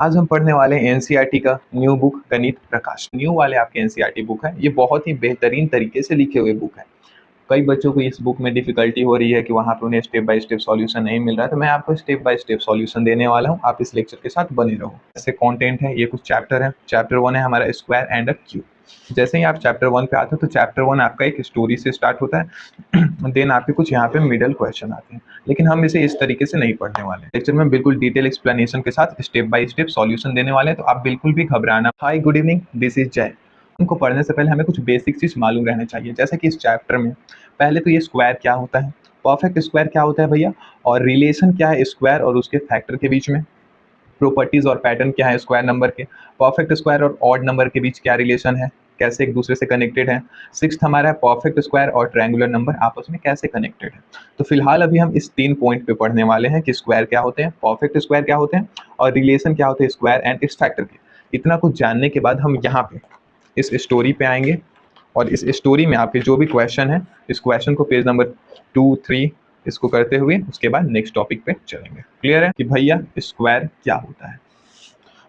आज हम पढ़ने वाले हैं एनसीईआरटी का न्यू बुक गणित प्रकाश। न्यू वाले आपके एनसीईआरटी बुक है, ये बहुत ही बेहतरीन तरीके से लिखे हुए बुक है। कई बच्चों को इस बुक में डिफ़िकल्टी हो रही है कि वहाँ पे उन्हें स्टेप बाय स्टेप सॉल्यूशन नहीं मिल रहा है, तो मैं आपको स्टेप बाय स्टेप सॉल्यूशन देने वाला हूँ। आप इस लेक्चर के साथ बने रहो। जैसे कंटेंट है, ये कुछ चैप्टर है। चैप्टर 1 है हमारा स्क्वायर एंड अ क्यूब। जैसे ही आप चैप्टर 1 पे आते हो तो चैप्टर 1 आपका एक स्टोरी से स्टार्ट होता है। देन आपके कुछ यहाँ पे मिडल क्वेश्चन आते हैं, लेकिन हम इसे इस तरीके से नहीं पढ़ने वाले। लेक्चर में बिल्कुल डिटेल एक्सप्लेनेशन के साथ स्टेप बाय स्टेप सॉल्यूशन देने वाले हैं, तो आप बिल्कुल भी घबराना। हाय, गुड इवनिंग, दिस इज जय। उनको पढ़ने से पहले हमें कुछ बेसिक चीज़ मालूम रहना चाहिए। जैसे कि इस चैप्टर में पहले तो ये स्क्वायर क्या होता है, परफेक्ट स्क्वायर क्या होता है भैया, और रिलेशन क्या है स्क्वायर और उसके फैक्टर के बीच में, प्रॉपर्टीज और पैटर्न क्या है स्क्वायर नंबर के, परफेक्ट स्क्वायर और ऑड नंबर के बीच क्या रिलेशन है, कैसे एक दूसरे से कनेक्टेड है। सिक्स्थ हमारा है परफेक्ट स्क्वायर और ट्रायंगुलर नंबर आपस में कैसे कनेक्टेड है। तो फिलहाल अभी हम इस 3 पॉइंट पे पढ़ने वाले हैं कि स्क्वायर क्या होते हैं, परफेक्ट स्क्वायर क्या होते हैं और रिलेशन क्या होते हैं स्क्वायर एंड इट्स फैक्टर के। इतना कुछ जानने के बाद हम यहाँ पे इस स्टोरी पे आएंगे और इस स्टोरी में आपके जो भी क्वेश्चन है, इस क्वेश्चन को पेज नंबर 2, 3 इसको करते हुए उसके बाद नेक्स्ट टॉपिक पे चलेंगे। क्लियर है कि भैया स्क्वायर क्या होता है।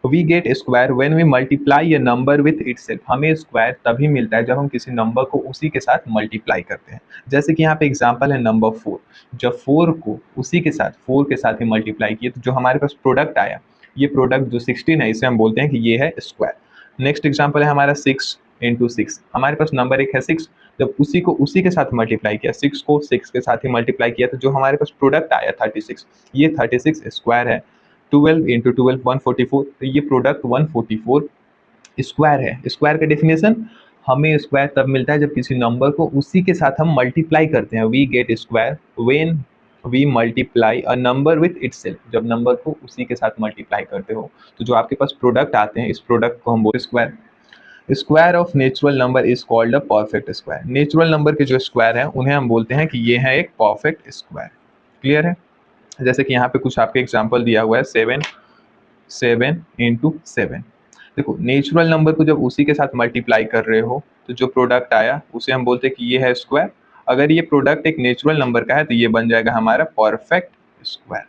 We get square when we multiply a number with itself. हमें स्क्वायर तभी मिलता है जब हम किसी नंबर को उसी के साथ मल्टीप्लाई करते हैं। जैसे कि यहाँ पे एग्जांपल है नंबर 4। जब 4 को उसी के साथ 4 के साथ ही मल्टीप्लाई किए तो जो हमारे पास प्रोडक्ट आया, ये प्रोडक्ट जो 16 है, इसे हम बोलते हैं कि ये है स्क्वायर। नेक्स्ट एग्जाम्पल है हमारा 6 इंटू 6। हमारे पास नंबर एक है 6, जब उसी को उसी के साथ मल्टीप्लाई किया, 6 को 6 के साथ ही मल्टीप्लाई किया तो जो हमारे पास प्रोडक्ट आया 36, ये 36 स्क्वायर है। 12 इंटू 12 144, तो ये प्रोडक्ट 144 स्क्वायर है। स्क्वायर का डेफिनेशन, हमें स्क्वायर तब मिलता है जब किसी नंबर को उसी के साथ हम मल्टीप्लाई करते हैं। We get square when we multiply a number with itself. जब नंबर को उसी के साथ मल्टीप्लाई करते हो तो जो आपके पास प्रोडक्ट आते हैं, इस प्रोडक्ट को हम बोलते हैं square. Square of natural number is called a perfect square. Natural number के जो स्क्वायर हैं उन्हें हम बोलते हैं कि ये है एक परफेक्ट स्क्वायर। क्लियर है। जैसे कि यहाँ पे कुछ आपके एग्जाम्पल दिया हुआ है, 7 इंटू 7। देखो, नेचुरल नंबर को जब उसी के साथ मल्टीप्लाई कर रहे हो तो जो प्रोडक्ट आया उसे हम बोलते हैं कि ये है स्क्वायर। अगर ये प्रोडक्ट एक नेचुरल नंबर का है तो ये बन जाएगा हमारा परफेक्ट स्क्वायर।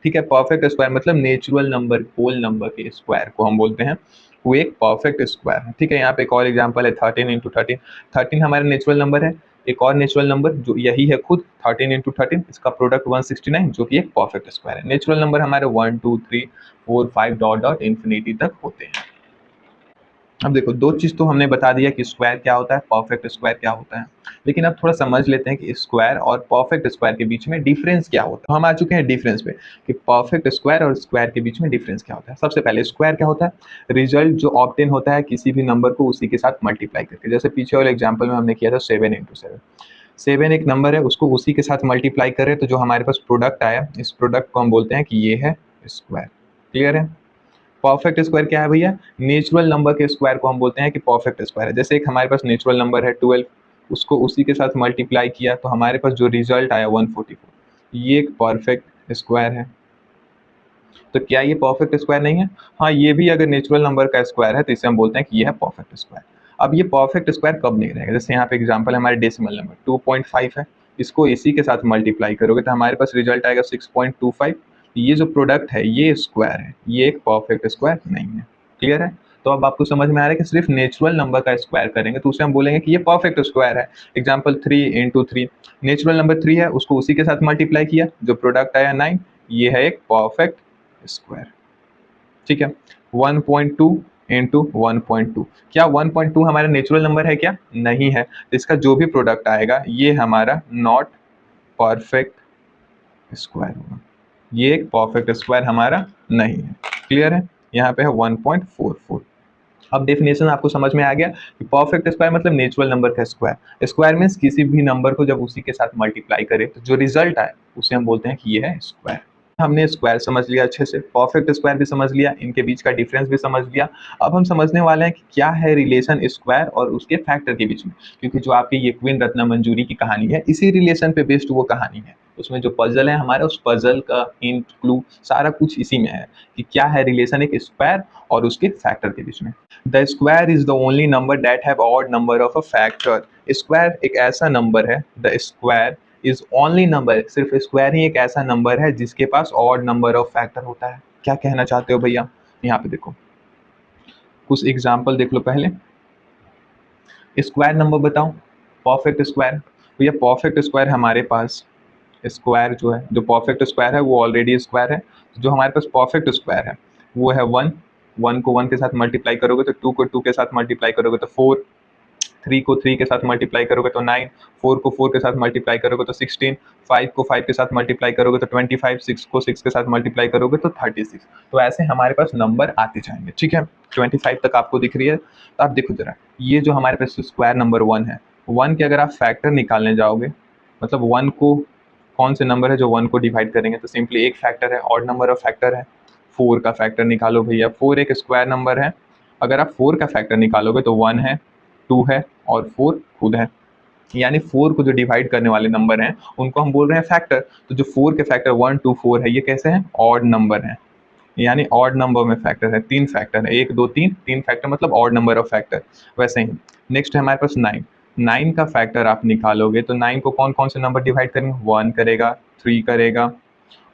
ठीक है, परफेक्ट स्क्वायर मतलब नेचुरल नंबर, होल नंबर के स्क्वायर को हम बोलते हैं वो एक परफेक्ट स्क्वायर है। ठीक है, यहाँ पे एक और एग्जाम्पल है 13 इंटू 13। 13 हमारा नेचुरल नंबर है। एक और नेचुरल नंबर जो यही है खुद 13 इंटू 13, इसका प्रोडक्ट 169 जो कि एक परफेक्ट स्क्वायर है। नेचुरल नंबर हमारे 1 2 3 4 5 डॉट डॉट इन्फिनिटी तक होते हैं। अब देखो, दो चीज़ तो हमने बता दिया कि स्क्वायर क्या होता है, परफेक्ट स्क्वायर क्या होता है, लेकिन अब थोड़ा समझ लेते हैं कि स्क्वायर और परफेक्ट स्क्वायर के बीच में डिफरेंस क्या होता है। हम आ चुके हैं डिफरेंस पे कि परफेक्ट स्क्वायर और स्क्वायर के बीच में डिफरेंस क्या होता है। सबसे पहले स्क्वायर क्या होता है, रिजल्ट जो ऑब्टेन होता है किसी भी नंबर को उसी के साथ मल्टीप्लाई करके। जैसे पीछे वाले एग्जाम्पल में हमने किया था 7 इंटू 7। 7 एक नंबर है, उसको उसी के साथ मल्टीप्लाई कर रहे हैं तो जो हमारे पास प्रोडक्ट आया, इस प्रोडक्ट को हम बोलते हैं कि ये है स्क्वायर। क्लियर है। परफेक्ट स्क्वायर क्या है भैया, नेचुरल नंबर के स्क्वायर को हम बोलते हैं कि परफेक्ट स्क्वायर है। जैसे एक हमारे पास नेचुरल नंबर है 12, उसको उसी के साथ मल्टीप्लाई किया तो हमारे पास जो रिजल्ट आया 144, ये एक परफेक्ट स्क्वायर है। तो क्या ये परफेक्ट स्क्वायर नहीं है? हाँ, ये भी अगर नेचुरल नंबर का स्क्वायर है तो इसे हम बोलते हैं कि ये है परफेक्ट स्क्वायर। अब ये परफेक्ट स्क्वायर कब नहीं रहेगा, जैसे यहाँ पे एग्जाम्पल हमारे डेसिमल नंबर 2.5 है, इसको इसी के साथ मल्टीप्लाई करोगे तो हमारे पास रिजल्ट आएगा 6.25। ये जो प्रोडक्ट है ये स्क्वायर है, ये एक परफेक्ट स्क्वायर नहीं है। क्लियर है। तो अब आपको समझ में आ रहा है कि सिर्फ नेचुरल नंबर का स्क्वायर करेंगे तो उसे हम बोलेंगे कि ये परफेक्ट स्क्वायर है। एग्जाम्पल 3 इंटू 3, नेचुरल नंबर 3 है, उसको उसी के साथ मल्टीप्लाई किया, जो प्रोडक्ट आया 9, ये है एक परफेक्ट स्क्वायर। ठीक है। 1.2 इंटू 1.2, क्या 1.2 हमारा नेचुरल नंबर है क्या? नहीं है। तो इसका जो भी प्रोडक्ट आएगा ये हमारा नॉट परफेक्ट स्क्वायर होगा, ये एक परफेक्ट स्क्वायर हमारा नहीं है। क्लियर है। यहाँ पे है 1.44। अब डेफिनेशन आपको समझ में आ गया कि परफेक्ट स्क्वायर मतलब नेचुरल नंबर का स्क्वायर। स्क्वायर मीन्स किसी भी नंबर को जब उसी के साथ मल्टीप्लाई करें तो जो रिजल्ट आए उसे हम बोलते हैं कि ये है स्क्वायर। हमने स्क्वायर समझ लिया अच्छे से, परफेक्ट स्क्वायर भी समझ लिया, इनके बीच का डिफरेंस भी समझ लिया। अब हम समझने वाले हैं कि क्या है रिलेशन स्क्वायर और उसके फैक्टर के बीच में, क्योंकि जो आपकी ये क्वीन रत्ना मंजूरी की कहानी है इसी रिलेशन पे बेस्ड वो कहानी है। उसमें जो पजल है हमारा, उस पजल का हिंट क्लू सारा कुछ इसी में है कि क्या है रिलेशन एक स्क्वायर और उसके फैक्टर के बीच में। The square is the only number that have odd number of a factor. Square एक ऐसा नंबर है, the square is only number, सिर्फ स्क्वायर ही एक ऐसा नंबर है जिसके पास ऑड नंबर ऑफ फैक्टर होता है। क्या कहना चाहते हो भैया? यहाँ पे देखो कुछ एग्जाम्पल देख लो पहले। स्क्वायर नंबर बताओ, परफेक्ट स्क्वायर। तो ये परफेक्ट स्क्वायर हमारे पास, स्क्वायर जो है, जो परफेक्ट स्क्वायर है वो ऑलरेडी स्क्वायर है। जो हमारे पास परफेक्ट स्क्वायर है वो है 1, 1 को 1 के साथ मल्टीप्लाई करोगे तो 2 को 2 के साथ मल्टीप्लाई करोगे तो 4, 3 को 3 के साथ मल्टीप्लाई करोगे तो 9, 4 को 4 के साथ मल्टीप्लाई करोगे तो 16, 5 को 5 के साथ मल्टीप्लाई करोगे तो 25, 6 को 6 के साथ मल्टीप्लाई करोगे तो 36। तो ऐसे हमारे पास नंबर आते जाएंगे, ठीक है। 25 तक आपको दिख रही है। तो आप देखो जरा, ये जो हमारे पास स्क्वायर नंबर 1 है, 1 के अगर आप फैक्टर निकालने जाओगे, मतलब 1 को, कौन से नंबर है जो 1 को डिवाइड करेंगे, तो सिंपली एक फैक्टर है, ऑड नंबर ऑफ फैक्टर है। 4 का फैक्टर निकालो भैया, 4 एक स्क्वायर नंबर है। अगर आप 4 का फैक्टर निकालोगे तो 1 है, 2 है और 4 खुद है। यानी 4 को जो डिवाइड करने वाले नंबर हैं उनको हम बोल रहे हैं फैक्टर। तो जो 4 के फैक्टर 1, 2, 4 है, ये कैसे हैं? ऑड नंबर है। यानी ऑड नंबर में फैक्टर है, 3 फैक्टर है, 1, 2, 3, 3 फैक्टर मतलब ऑड नंबर ऑफ फैक्टर। वैसे ही नेक्स्ट है हमारे पास 9। 9 का फैक्टर आप निकालोगे तो 9 को कौन कौन से नंबर डिवाइड करेंगे? 1 करेगा, 3 करेगा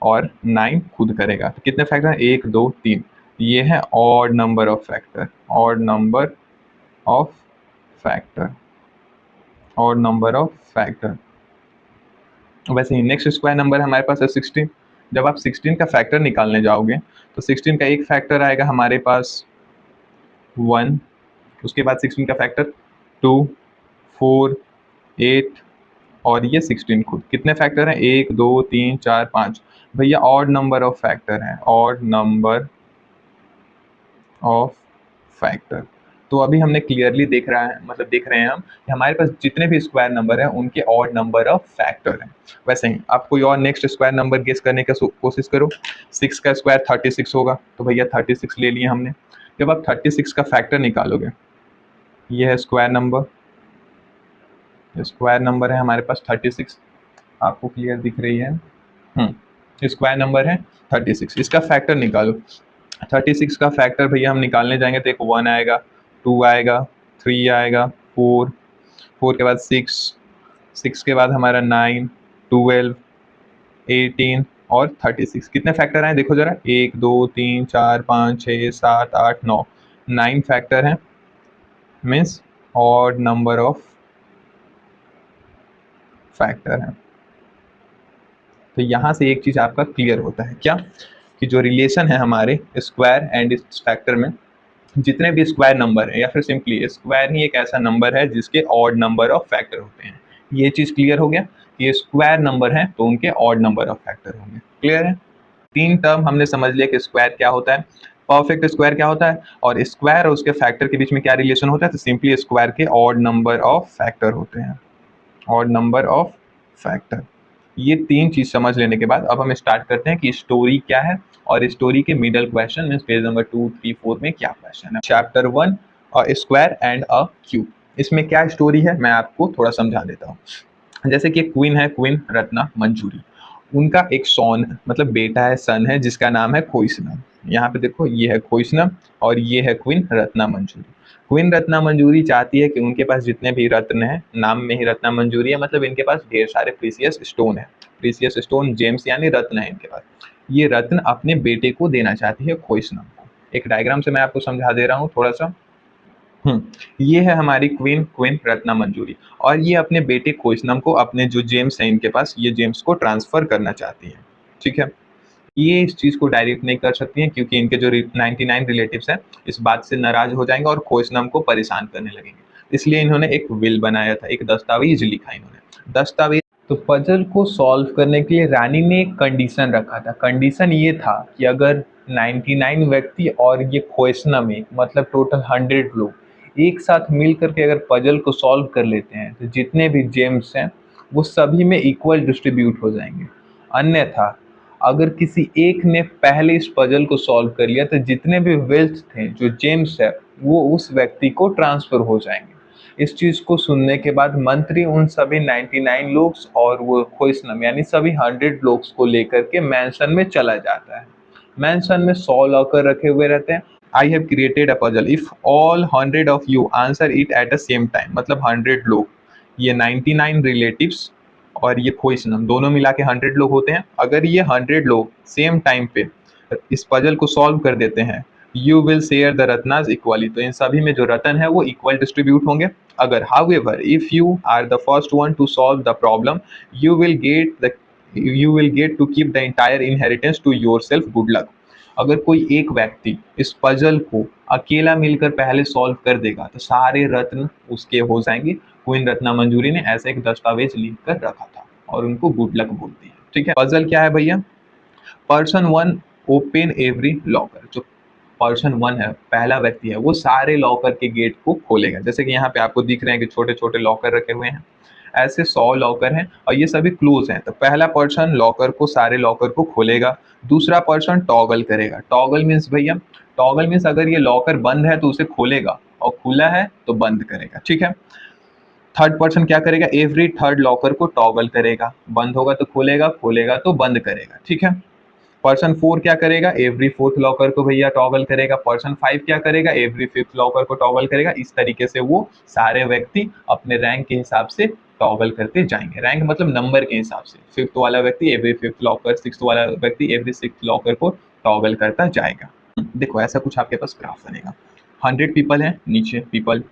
और 9 खुद करेगा। तो कितने फैक्टर हैं? 1, 2, 3। ये है odd number of factor, odd number of factor, odd number of factor. वैसे ही नेक्स्ट स्क्वायर नंबर हमारे पास है 16। जब आप 16 का फैक्टर निकालने जाओगे तो 16 का एक फैक्टर आएगा हमारे पास 1, उसके बाद 16 का फैक्टर 2, 4, 8 और ये 16 खुद। कितने फैक्टर हैं? 1, 2, 3, 4, 5। भैया ऑड नंबर ऑफ फैक्टर है, ऑड नंबर ऑफ फैक्टर। तो अभी हमने क्लियरली देख रहा है, मतलब देख रहे हैं हम कि हमारे पास जितने भी स्क्वायर नंबर हैं उनके ऑड नंबर ऑफ फैक्टर हैं। वैसे ही आप कोई और नेक्स्ट स्क्वायर नंबर गेस करने का कोशिश करो। 6 का स्क्वायर 36 होगा, तो भैया 36 ले लिए हमने। जब आप 36 का फैक्टर निकालोगे, ये है स्क्वायर नंबर, स्क्वायर नंबर है हमारे पास 36, आपको क्लियर दिख रही है। स्क्वायर नंबर है 36, इसका फैक्टर निकालो। 36 का फैक्टर भैया हम निकालने जाएंगे तो एक 1 आएगा, 2 आएगा, 3 आएगा, 4, 4 के बाद 6, 6 के बाद हमारा 9, 12, 18 और 36। कितने फैक्टर हैं देखो जरा? 1, 2, 3, 4, 5, 6, 7, 8, 9, 9 फैक्टर हैं, means odd number of factor है। तो यहाँ से एक चीज़ आपका क्लियर होता है, क्या? कि जो रिलेशन है हमारे स्क्वायर एंड इस फैक्टर में, जितने भी स्क्वायर नंबर है या फिर सिंपली स्क्वायर ही एक ऐसा नंबर है जिसके ऑड नंबर ऑफ फैक्टर होते हैं। ये चीज़ क्लियर हो गया कि ये स्क्वायर नंबर है तो उनके ऑड नंबर ऑफ फैक्टर होंगे। क्लियर है? 3 टर्म हमने समझ लिया कि स्क्वायर क्या होता है, परफेक्ट स्क्वायर क्या होता है, और स्क्वायर और उसके फैक्टर के बीच में क्या रिलेशन होता है। तो सिंपली स्क्वायर के ऑड नंबर ऑफ फैक्टर होते हैं, ऑड नंबर ऑफ फैक्टर। ये 3 चीज़ समझ लेने के बाद अब हम स्टार्ट करते हैं कि स्टोरी क्या है और स्टोरी के middle question means page number 2, 3, 4 में क्या क्वेश्चन है। Chapter 1 square and a cube. इसमें क्या स्टोरी है मैं आपको थोड़ा समझा देता हूँ। जैसे कि क्वीन है, क्वीन रत्ना मंजूरी, उनका एक सॉन मतलब बेटा है, सन है, जिसका नाम है खोइसनम। यहाँ पे देखो ये है खोइसनम और ये है क्वीन रत्ना मंजूरी। क्वीन रत्ना मंजूरी चाहती है कि उनके पास जितने भी रत्न हैं, नाम में ही रत्ना मंजूरी है, मतलब इनके पास ढेर सारे प्रीसियस स्टोन है, प्रीसियस स्टोन, जेम्स यानी रत्न है इनके पास। ये रत्न अपने बेटे को देना चाहती है खोइसनम को। एक डायग्राम से मैं आपको समझा दे रहा हूँ थोड़ा सा। ये है हमारी क्वीन, क्वीन रत्ना मंजूरी, और ये अपने बेटे खोइसनम को अपने जो जेम्स हैं इनके पास, ये जेम्स को ट्रांसफर करना चाहती है। ठीक है, ये इस चीज़ को डायरेक्ट नहीं कर सकती हैं क्योंकि इनके जो 99 रिलेटिव्स हैं इस बात से नाराज हो जाएंगे और खोइसनम को परेशान करने लगेंगे। इसलिए इन्होंने एक विल बनाया था, एक दस्तावेज लिखा इन्होंने, दस्तावेज। तो पजल को सॉल्व करने के लिए रानी ने एक कंडीशन रखा था। कंडीशन ये था कि अगर 99 व्यक्ति और ये खोइसनम एक, मतलब टोटल 100 लोग एक साथ मिल करके अगर पजल को सॉल्व कर लेते हैं तो जितने भी जेम्स हैं वो सभी में इक्वल डिस्ट्रीब्यूट हो जाएंगे। अन्यथा अगर किसी एक ने पहले इस पजल को सॉल्व कर लिया तो जितने भी वेल्थ थे, जो जेम्स है, वो उस व्यक्ति को ट्रांसफर हो जाएंगे। इस चीज़ को सुनने के बाद मंत्री उन सभी 99 लोग और वो खोइसनम यानी सभी 100 लोग को लेकर के मैंसन में चला जाता है। मैंसन में 100 लॉकर रखे हुए रहते हैं। I have created a puzzle, if all 100 of you answer it at the same time, मतलब 100 लोग, ये 99 रिलेटिव्स और ये खोइसनम दोनों मिला के 100 लोग होते हैं। अगर ये 100 लोग सेम टाइम पे इस पजल को सॉल्व कर देते हैं you will share the Ratnas equally, तो इन सभी में जो रतन है वो इक्वल डिस्ट्रीब्यूट होंगे। अगर however if you are the first one to solve the problem you will get to keep the entire inheritance to yourself, good luck. अगर कोई एक व्यक्ति इस पजल को अकेला मिलकर पहले सॉल्व कर देगा तो सारे रत्न उसके हो जाएंगे। क्वीन रत्ना मंजूरी ने ऐसा एक दस्तावेज लिख कर रखा था और उनको गुड लक बोलती है। ठीक है, पजल क्या है भैया? Person one open every locker, जो पर्सन वन है, पहला व्यक्ति है, वो सारे लॉकर के गेट को खोलेगा। जैसे कि यहाँ पे आपको दिख रहे हैं कि छोटे छोटे लॉकर रखे हुए हैं, ऐसे 100 लॉकर हैं और ये सभी क्लोज हैं। तो पहला पर्सन लॉकर को, सारे लॉकर को खोलेगा, दूसरा पर्सन टॉगल करेगा। टॉगल मीन्स भैया, टॉगल मीन्स अगर ये लॉकर बंद है तो उसे खोलेगा और खुला है तो बंद करेगा। ठीक है, थर्ड पर्सन क्या करेगा? एवरी थर्ड लॉकर को टॉगल करेगा, बंद होगा तो खोलेगा, खोलेगा तो बंद करेगा। ठीक है, पर्सन 4 क्या करेगा? एवरी फोर्थ लॉकर को भैया टॉगल करेगा। पर्सन 5 क्या करेगा? एवरी फिफ्थ लॉकर को टॉगल करेगा। इस तरीके से वो सारे व्यक्ति अपने रैंक के हिसाब से टॉगल करते जाएंगे। रैंक मतलब नंबर के हिसाब से। फिफ्थ वाला व्यक्ति एवरी फिफ्थ लॉकर, सिक्स्थ वाला व्यक्ति एवरी सिक्स्थ लॉकर को टॉगल करता जाएगा। देखो ऐसा कुछ आपके पास ग्राफ बनेगा। 100 पीपल है, नीचे पीपल,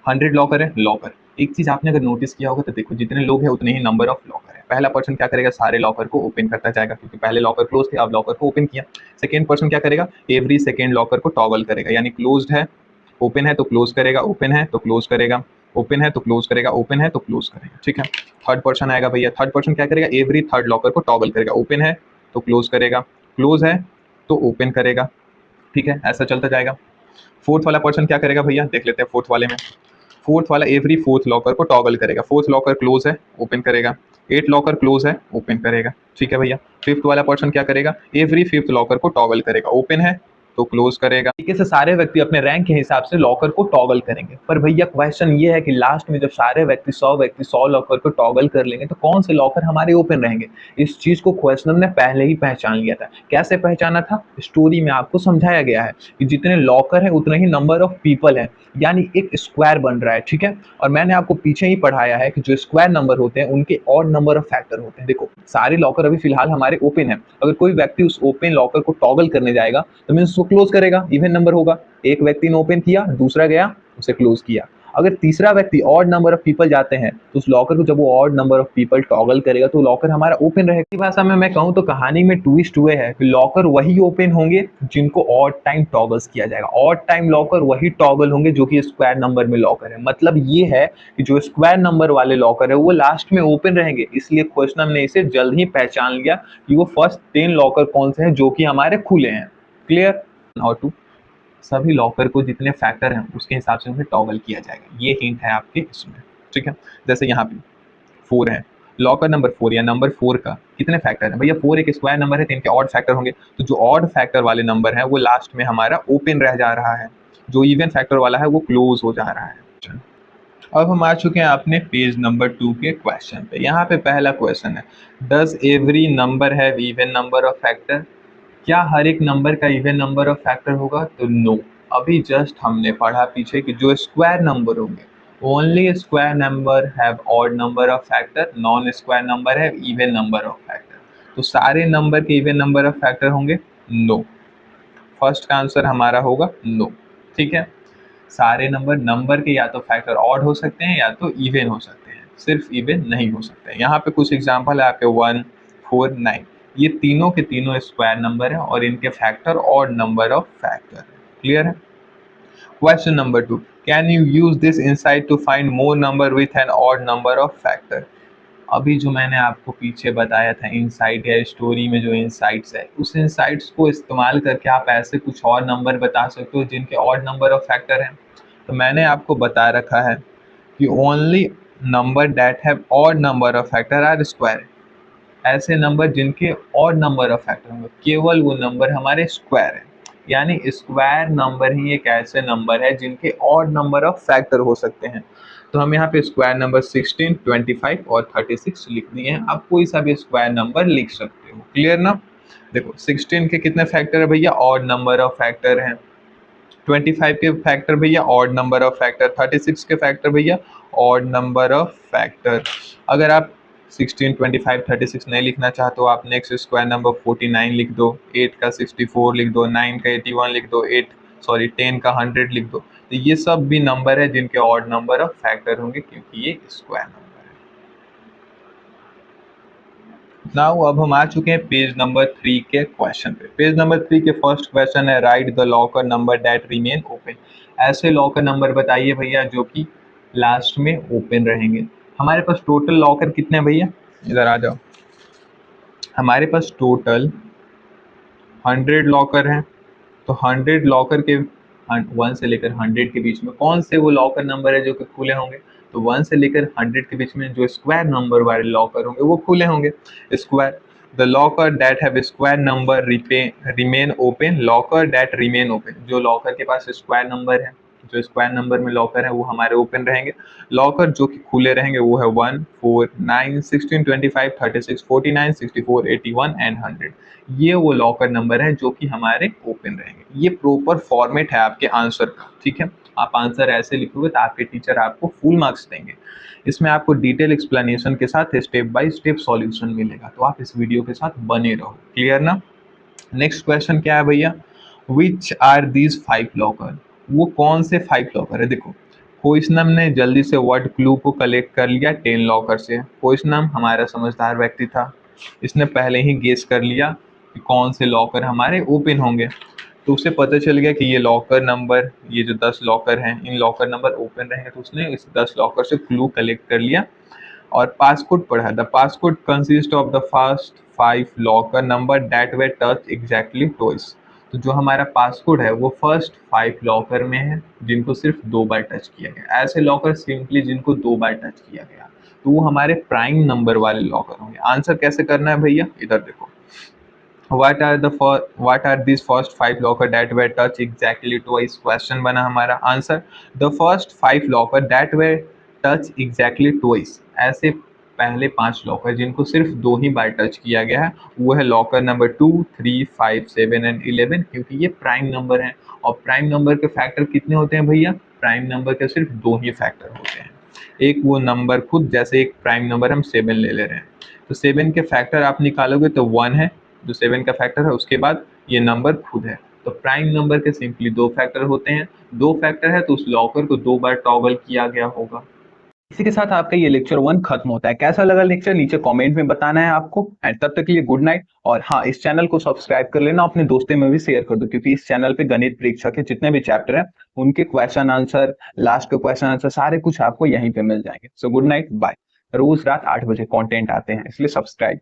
100 लॉकर है, लॉकर। एक चीज आपने अगर नोटिस किया होगा तो देखो जितने लोग हैं उतने ही नंबर ऑफ लॉकर है। पहला पर्सन क्या करेगा? सारे लॉकर को ओपन करता जाएगा, क्योंकि पहले लॉकर क्लोज थे, अब लॉकर को ओपन किया। सेकेंड पर्सन क्या करेगा? एवरी सेकेंड लॉकर को टॉगल करेगा, यानी क्लोज्ड है, ओपन है तो क्लोज करेगा, ओपन है तो क्लोज करेगा, ओपन है तो क्लोज करेगा, ओपन है तो क्लोज करेगा। ठीक है, थर्ड पर्सन आएगा भैया। थर्ड पर्सन क्या करेगा? एवरी थर्ड लॉकर को टॉगल करेगा, ओपन है तो क्लोज करेगा, क्लोज है तो ओपन करेगा। ठीक है, ऐसा चलता जाएगा। फोर्थ वाला पर्सन क्या करेगा भैया? देख लेते हैं फोर्थ वाले में। फोर्थ वाला एवरी फोर्थ लॉकर को टॉगल करेगा। फोर्थ लॉकर क्लोज है, ओपन करेगा। 8 लॉकर क्लोज है, ओपन करेगा। ठीक है भैया, फिफ्थ वाला पर्सन क्या करेगा? एवरी फिफ्थ लॉकर को टॉगल करेगा, ओपन है तो क्लोज करेगा। तरीके से सारे व्यक्ति अपने रैंक के हिसाब से लॉकर को टॉगल करेंगे। पर भैया क्वेश्चन ये है कि लास्ट में जब सारे व्यक्ति 100 लॉकर को टॉगल कर लेंगे तो कौन से लॉकर हमारे ओपन रहेंगे? इस चीज को क्वेश्चन ने पहले ही पहचान लिया था। कैसे पहचाना था? स्टोरी में आपको समझाया गया है कि जितने लॉकर है उतने ही नंबर ऑफ पीपल है, यानी एक स्क्वायर बन रहा है। ठीक है, और मैंने आपको पीछे ही पढ़ाया है कि जो स्क्वायर नंबर होते हैं उनके और नंबर ऑफ फैक्टर होते हैं। देखो सारे लॉकर अभी फिलहाल हमारे ओपन है, अगर कोई व्यक्ति उस ओपन लॉकर को टॉगल करने जाएगा तो मीन्स उसको क्लोज करेगा, इवन नंबर होगा। एक व्यक्ति ने ओपन किया, दूसरा गया उसे क्लोज किया। अगर तीसरा व्यक्ति ऑड नंबर ऑफ पीपल जाते हैं तो उस लॉकर को जब वो odd number of people toggle करेगा तो लॉकर हमारा ओपन रहेगा। इसी भाषा में मैं कहूँ तो कहानी में ट्विस्ट हुए है कि लॉकर वही ओपन होंगे जिनको ऑड टाइम टॉगल्स किया जाएगा। ऑड टाइम लॉकर वही टॉगल होंगे जो कि स्क्वायर नंबर में लॉकर है। मतलब ये है कि जो स्क्वायर नंबर वाले लॉकर है वो लास्ट में ओपन रहेंगे, इसलिए क्वेश्चन ने इसे जल्द ही पहचान लिया कि वो फर्स्ट 10 लॉकर कौन से हैं जो कि हमारे खुले हैं। क्लियर? और टू सभी लॉकर को जितने फैक्टर हैं उसके हिसाब से उन्हें टॉगल किया जाएगा। ये हिंट है आपके इसमें। ठीक है, जैसे यहाँ पे 4 है, लॉकर नंबर 4 या नंबर 4 का कितने फैक्टर है भैया? 4 एक स्क्वायर नंबर है तो इनके ऑड फैक्टर होंगे, तो जो ऑड फैक्टर वाले नंबर है वो लास्ट में हमारा ओपन रह जा रहा है, जो इवन फैक्टर वाला है वो क्लोज हो जा रहा है। अब हम आ चुके हैं अपने पेज नंबर 2 के क्वेश्चन पे। यहाँ पे पहला क्वेश्चन है, does every number have even number of factor? क्या हर एक नंबर का इवन नंबर ऑफ फैक्टर होगा? तो नो। अभी जस्ट हमने पढ़ा पीछे कि जो स्क्वायर नंबर होंगे only square number have odd number of factor, non square number have even number of factor. तो सारे नंबर के इवन नंबर ऑफ फैक्टर होंगे? नो। फर्स्ट का आंसर हमारा होगा नो। ठीक है, सारे नंबर के या तो फैक्टर ऑड हो सकते हैं या तो इवन हो सकते हैं, सिर्फ इवन नहीं हो सकते। यहाँ पे कुछ एग्जांपल है आपके 1, 4, 9, ये तीनों के तीनों स्क्वायर नंबर है और इनके factor odd number of factor है। क्लियर है? Question number 2, can you use this insight to find more number with an odd number of factor? अभी जो मैंने आपको पीछे बताया था इनसाइट या स्टोरी में जो इनसाइट्स है, उस इनसाइट्स को इस्तेमाल करके आप ऐसे कुछ और नंबर बता सकते हो जिनके ऑड नंबर ऑफ फैक्टर हैं। तो मैंने आपको बता रखा है कि only number that have odd number of factor are square. ऐसे नंबर जिनके ऑड नंबर ऑफ फैक्टर होंगे केवल वो नंबर हमारे स्क्वायर है, यानी स्क्वायर नंबर ही एक ऐसे नंबर है जिनके ऑड नंबर ऑफ फैक्टर हो सकते हैं। तो हम यहाँ पे स्क्वायर नंबर 16, 25 और 36 लिख दिए हैं। आप कोई सा भी स्क्वायर नंबर लिख सकते हो। क्लियर ना? देखो 16 के कितने फैक्टर है भैया? ऑड नंबर ऑफ फैक्टर हैं। 25 के फैक्टर भैया ऑड नंबर ऑफ फैक्टर, 36 के फैक्टर भैया ऑड नंबर ऑफ फैक्टर। अगर आप 16, 25, 36 नहीं लिखना चाहते हो आप, नेक्स्ट स्क्वायर नंबर 49 लिख दो, 8 का 64 लिख दो, 9 का 81 लिख दो, 10 का 100 लिख दो। तो ये सब भी नंबर है जिनके ऑड नंबर ऑफ फैक्टर होंगे क्योंकि ये स्क्वायर नंबर है। नाउ अब हम आ चुके हैं पेज नंबर 3 के क्वेश्चन पे। पेज नंबर 3 के फर्स्ट क्वेश्चन है right the locker number that remain open. ऐसे लॉकर नंबर बताइए भैया जो कि लास्ट में ओपन रहेंगे। हमारे पास टोटल लॉकर कितने हैं भैया, इधर आ जाओ। हमारे पास टोटल 100 लॉकर हैं। तो 100 लॉकर के 1 से लेकर 100 के बीच में कौन से वो लॉकर नंबर है जो कि खुले होंगे? तो 1 से लेकर 100 के बीच में जो स्क्वायर नंबर वाले लॉकर होंगे वो खुले होंगे। Square the locker that have square number remain open, locker that remain open, जो लॉकर के पास स्क्वायर नंबर है, जो स्क्वायर नंबर में लॉकर है वो हमारे ओपन रहेंगे। लॉकर जो कि खुले रहेंगे वो है 1, 4, 9, 16, 25, 36, 49, 64, 81 एंड 100। ये वो लॉकर नंबर है जो कि हमारे ओपन रहेंगे। ये प्रॉपर फॉर्मेट है आपके आंसर का, ठीक है। आप आंसर ऐसे लिखोगे तो आपके टीचर आपको फुल मार्क्स देंगे। इसमें आपको डिटेल एक्सप्लेनेशन के साथ स्टेप बाय स्टेप सॉल्यूशन मिलेगा, तो आप इस वीडियो के साथ बने रहो। क्लियर ना? नेक्स्ट क्वेश्चन क्या है भैया, विच आर दीज 5 लॉकर, वो कौन से 5 लॉकर है? देखो क्वेश्चन ने जल्दी से वर्ड क्लू को कलेक्ट कर लिया 10 लॉकर से। क्वेश्चन हमारा समझदार व्यक्ति था, इसने पहले ही गेस कर लिया कि कौन से लॉकर हमारे ओपन होंगे। तो उसे पता चल गया कि ये लॉकर नंबर, ये जो 10 लॉकर हैं इन लॉकर नंबर ओपन रहेंगे, तो उसने इस 10 लॉकर से क्लू कलेक्ट कर लिया और पासकोड पढ़ा। The passcode consist of the first 5 locker number that way touch exactly twice. तो जो हमारा पासकोड है वो फर्स्ट 5 लॉकर में है जिनको सिर्फ 2 बार टच किया गया। ऐसे लॉकर सिंपली जिनको 2 बार टच किया गया तो वो हमारे प्राइम नंबर वाले लॉकर होंगे। आंसर कैसे करना है भैया, इधर देखो। What are these first 5 locker that were touch exactly twice? Question बना हमारा। Answer the first 5 locker that were touch exactly twice। ऐसे पहले 5 लॉकर जिनको सिर्फ 2 ही बार टच किया गया है वो है लॉकर नंबर 2, 3, 5, 7 एंड 11, क्योंकि ये प्राइम नंबर है। और प्राइम नंबर के फैक्टर कितने होते हैं भैया? प्राइम नंबर के सिर्फ 2 ही फैक्टर होते हैं। एक वो नंबर खुद, जैसे एक प्राइम नंबर हम 7 ले रहे हैं, तो 7 के फैक्टर आप निकालोगे तो 1 है जो 7 का फैक्टर है, उसके बाद ये नंबर खुद है। तो प्राइम नंबर के सिंपली 2 फैक्टर होते हैं, 2 फैक्टर है तो उस लॉकर को 2 बार टॉगल किया गया होगा। इसी के साथ आपका ये लेक्चर 1 खत्म होता है। कैसा लगा लेक्चर नीचे कमेंट में बताना है आपको। एंड तब तक के लिए गुड नाइट। और हाँ, इस चैनल को सब्सक्राइब कर लेना, अपने दोस्तों में भी शेयर कर दो, क्योंकि इस चैनल पे गणित परीक्षा के जितने भी चैप्टर हैं उनके क्वेश्चन आंसर, लास्ट के क्वेश्चन आंसर सारे कुछ आपको यहीं पे मिल जाएंगे। So good night, bye. रोज रात 8 बजे कंटेंट आते हैं, इसलिए सब्सक्राइब।